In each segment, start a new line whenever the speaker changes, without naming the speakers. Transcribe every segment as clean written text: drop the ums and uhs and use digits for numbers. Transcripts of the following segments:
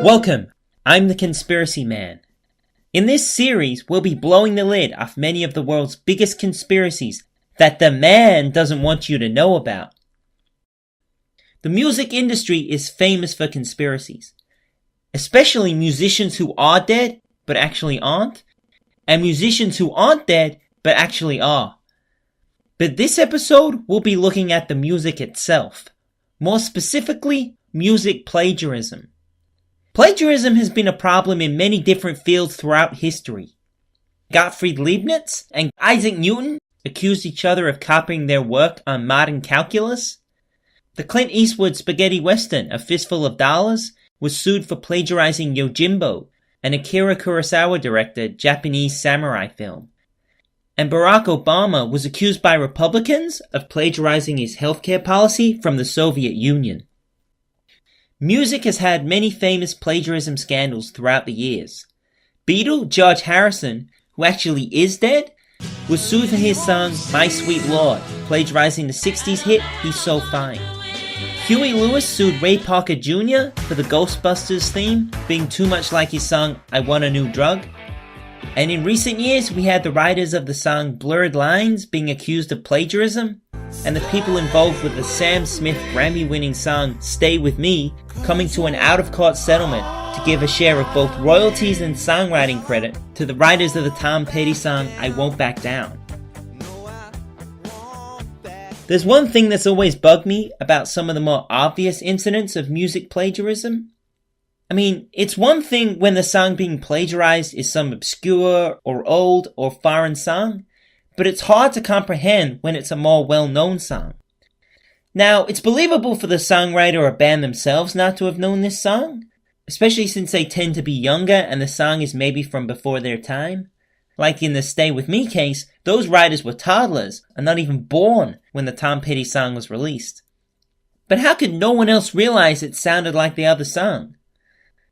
Welcome, I'm the Conspiracy Man. In this series, we'll be blowing the lid off many of the world's biggest conspiracies that the man doesn't want you to know about. The music industry is famous for conspiracies, especially musicians who are dead but actually aren't, and musicians who aren't dead but actually are. But this episode, we'll be looking at the music itself, more specifically, music plagiarism. Plagiarism has been a problem in many different fields throughout history. Gottfried Leibniz and Isaac Newton accused each other of copying their work on modern calculus. The Clint Eastwood spaghetti western, A Fistful of Dollars, was sued for plagiarizing Yojimbo, an Akira Kurosawa-directed Japanese samurai film. And Barack Obama was accused by Republicans of plagiarizing his healthcare policy from the Soviet Union. Music has had many famous plagiarism scandals throughout the years. Beatle George Harrison, who actually is dead, was sued for his song My Sweet Lord, plagiarizing the 60s hit He's So Fine. Huey Lewis sued Ray Parker Jr. for the Ghostbusters theme being too much like his song I Want a New Drug. And in recent years, we had the writers of the song Blurred Lines being accused of plagiarism, and the people involved with the Sam Smith Grammy-winning song Stay With Me coming to an out-of-court settlement to give a share of both royalties and songwriting credit to the writers of the Tom Petty song I Won't Back Down. There's one thing that's always bugged me about some of the more obvious incidents of music plagiarism. I mean, it's one thing when the song being plagiarized is some obscure or old or foreign song, but it's hard to comprehend when it's a more well-known song. Now, it's believable for the songwriter or band themselves not to have known this song, especially since they tend to be younger and the song is maybe from before their time. Like in the Stay With Me case, those writers were toddlers and not even born when the Tom Petty song was released. But how could no one else realize it sounded like the other song?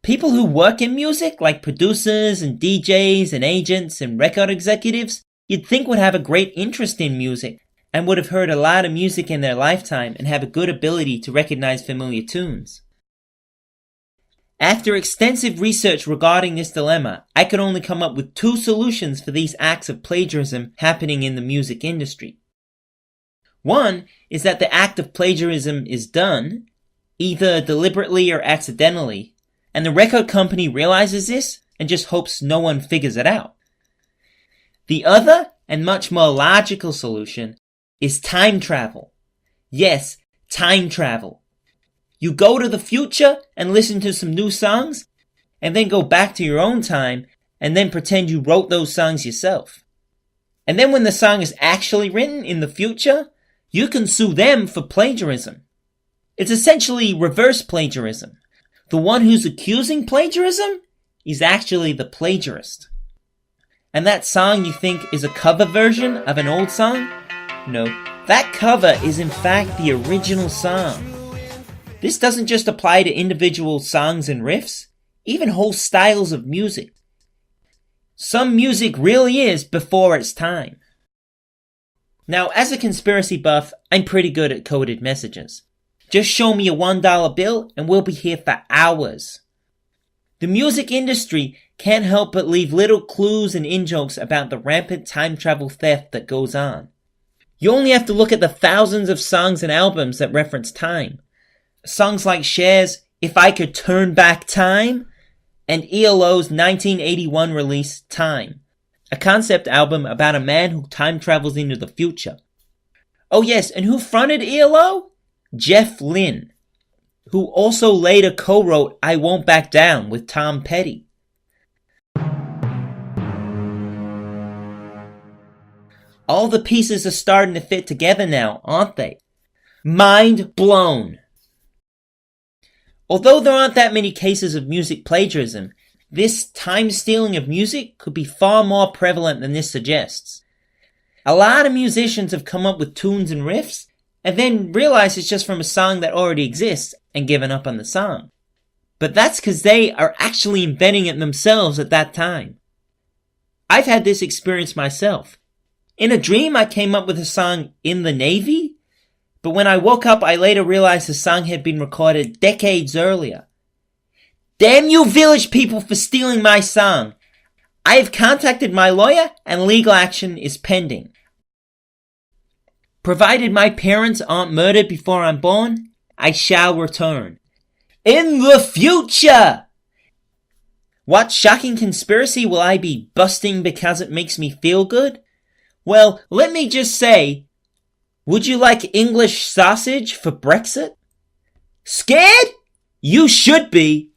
People who work in music, like producers and DJs and agents and record executives, you'd think would have a great interest in music and would have heard a lot of music in their lifetime and have a good ability to recognize familiar tunes. After extensive research regarding this dilemma, I could only come up with two solutions for these acts of plagiarism happening in the music industry. One is that the act of plagiarism is done, either deliberately or accidentally, and the record company realizes this and just hopes no one figures it out. The other, and much more logical solution, is time travel. Yes, time travel. You go to the future and listen to some new songs, and then go back to your own time, and then pretend you wrote those songs yourself. And then when the song is actually written in the future, you can sue them for plagiarism. It's essentially reverse plagiarism. The one who's accusing plagiarism is actually the plagiarist. And that song you think is a cover version of an old song? No, that cover is in fact the original song. This doesn't just apply to individual songs and riffs, even whole styles of music. Some music really is before its time. Now, as a conspiracy buff, I'm pretty good at coded messages. Just show me a $1 bill and we'll be here for hours. The music industry can't help but leave little clues and in-jokes about the rampant time travel theft that goes on. You only have to look at the thousands of songs and albums that reference time. Songs like Cher's If I Could Turn Back Time and ELO's 1981 release Time, a concept album about a man who time travels into the future. Oh yes, and who fronted ELO? Jeff Lynne, who also later co-wrote I Won't Back Down with Tom Petty. All the pieces are starting to fit together now, aren't they? Mind blown. Although there aren't that many cases of music plagiarism, this time stealing of music could be far more prevalent than this suggests. A lot of musicians have come up with tunes and riffs, and then realize it's just from a song that already exists and given up on the song. But that's because they are actually inventing it themselves at that time. I've had this experience myself. In a dream, I came up with a song In the Navy, but when I woke up, I later realized the song had been recorded decades earlier. Damn you village people for stealing my song. I have contacted my lawyer and legal action is pending. Provided my parents aren't murdered before I'm born, I shall return. In the future! What shocking conspiracy will I be busting because it makes me feel good? Well, let me just say, would you like English sausage for Brexit? Scared? You should be.